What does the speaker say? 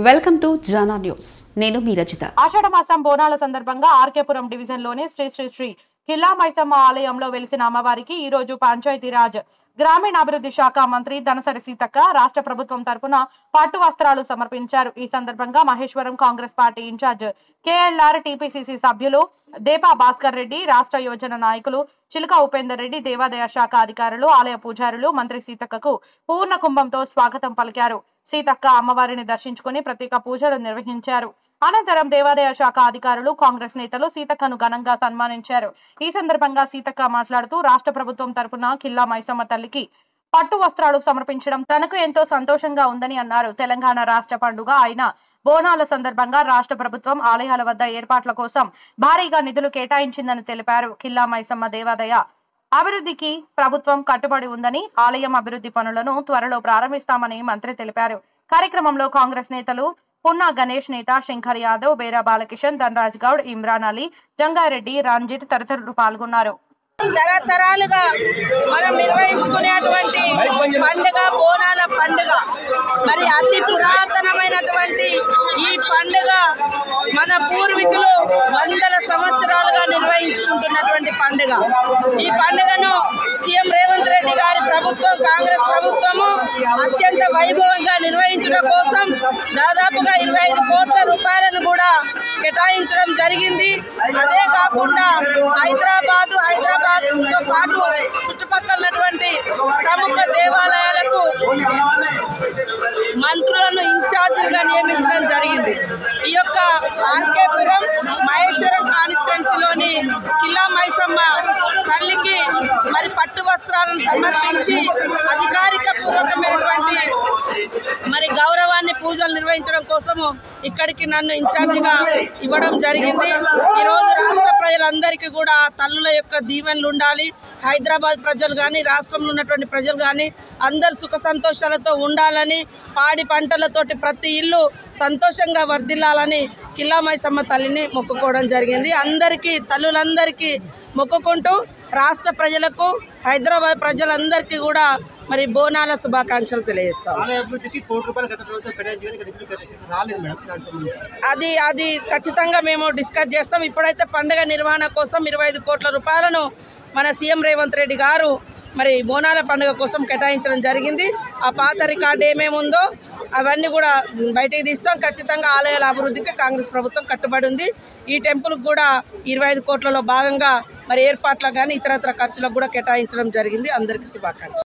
Welcome to Jana news. నేను మీ రజిత. ఆషాఢ మాసం బోనాల సందర్భంగా ఆర్కేపురం డివిజన్ లోని శ్రీ శ్రీ శ్రీ కిల్లా మైసమ్మ ఆలయంలో వెలిసిన అమ్మవారికి ఈ రోజు పంచాయతీరాజ్ గ్రామీణాభివృద్ధి శాఖ మంత్రి ధనసరి సీతక్క రాష్ట్ర ప్రభుత్వం తరపున పట్టు వస్త్రాలు సమర్పించారు. ఈ సందర్భంగా Maheshwaram Congress party incharge KLR TPCC సభ్యులు దేపా భాస్కర్ రెడ్డి, రాష్ట్ర యోజన నాయకులు చిలుక ఉపేందర్ రెడ్డి, దేవాదాయ శాఖ అధికారులు, ఆలయ పూజారులు మంత్రి సీతక్కకు పూర్ణ కుంభంతో స్వాగతం పలికారు. సీతక్క అమ్మవారిని దర్శించుకుని ప్రత్యేక పూజలు నిర్వహించారు. అనంతరం దేవాదాయ శాఖ అధికారులు, కాంగ్రెస్ నేతలు సీతక్కను ఘనంగా సన్మానించారు. ఈ సందర్భంగా సీతక్క మాట్లాడుతూ రాష్ట్ర ప్రభుత్వం తరపున కిల్లా మైసమ్మ తల్లికి పట్టు వస్త్రాలు సమర్పించడం తనకు ఎంతో సంతోషంగా ఉందని అన్నారు. తెలంగాణ రాష్ట్ర పండుగ అయిన బోనాల సందర్భంగా రాష్ట్ర ప్రభుత్వం ఆలయాల వద్ద ఏర్పాట్ల కోసం భారీగా నిధులు కేటాయించిందని తెలిపారు. కిల్లా మైసమ్మ దేవాదాయ అభివృద్ధికి ప్రభుత్వం కట్టుబడి ఉందని, ఆలయం అభివృద్ధి పనులను త్వరలో ప్రారంభిస్తామని మంత్రి తెలిపారు. కార్యక్రమంలో కాంగ్రెస్ నేతలు పున్నా గణేష్, నేత శంకర్ యాదవ్, బేరా బాలకిషన్, ధనరాజ్ గౌడ్, ఇమ్రాన్ అలీ, జంగారెడ్డి, రంజిత్ తదితరులు పాల్గొన్నారు. తరతరాలుగా మనం నిర్వహించుకునేటువంటి పండుగ బోనాల పండుగ. మరి అతి పురాతనమైనటువంటి ఈ పండుగ మన పూర్వీకులు వందల సంవత్సరాలుగా నిర్వహించుకుంటున్నటువంటి పండుగ. ఈ పండుగను సీఎం రేవంత్ రెడ్డి గారి ప్రభుత్వం, కాంగ్రెస్ ప్రభుత్వము అత్యంత వైభవంగా నిర్వహించడం కోసం దాదాపుగా 25 కోట్ల రూపాయలను కూడా కేటాయించడం జరిగింది. అదే కాకుండా హైదరాబాద్తో పాటు చుట్టుపక్కలటువంటి ప్రముఖ దేవాలయాలకు మంత్రులను ఇన్ఛార్జీలుగా నియమించడం జరిగింది. ఈ యొక్క ఆర్కేపురం మహేశ్వరం కాన్స్టిట్యున్సీలోని కిల్లా మైసమ్మ తల్లికి మరి పట్టు వస్త్రాలను సమర్పించి అధికారిక పూర్వకమైనటువంటి మరి గౌరవాన్ని పూజలు నిర్వహించడం కోసము ఇక్కడికి నన్ను ఇన్ఛార్జిగా ఇవ్వడం జరిగింది. ఈరోజు రాష్ట్ర ప్రజలందరికీ కూడా తల్లుల యొక్క దీవెనలు ఉండాలి. హైదరాబాద్ ప్రజలు కానీ, రాష్ట్రంలో ఉన్నటువంటి ప్రజలు కానీ అందరు సుఖ సంతోషాలతో ఉండాలని, పాడి పంటలతోటి ప్రతి ఇల్లు సంతోషంగా వర్ధిల్లాలని కిల్లా మైసమ్మ తల్లిని మొక్కుకోవడం జరిగింది. అందరికీ, తల్లులందరికీ మొక్కుకుంటూ రాష్ట్ర ప్రజలకు, హైదరాబాద్ ప్రజలందరికీ కూడా మరి బోనాల శుభాకాంక్షలు తెలియజేస్తాం. అది ఖచ్చితంగా మేము డిస్కస్ చేస్తాం. ఇప్పుడైతే పండుగ నిర్వహణ కోసం 25 కోట్ల రూపాయలను మన సీఎం రేవంత్ రెడ్డి గారు మరి బోనాల పండుగ కోసం కేటాయించడం జరిగింది. ఆ పాత రికార్డు ఏమేమి ఉందో అవన్నీ కూడా బయటికి తీస్తాం. ఖచ్చితంగా ఆలయాల అభివృద్ధికి కాంగ్రెస్ ప్రభుత్వం కట్టుబడి ఉంది. ఈ టెంపుల్కి కూడా 25 కోట్లలో భాగంగా మరి ఏర్పాట్లకు కానీ ఇతరత్ర ఖర్చులకు కూడా కేటాయించడం జరిగింది. అందరికీ శుభాకాంక్షలు.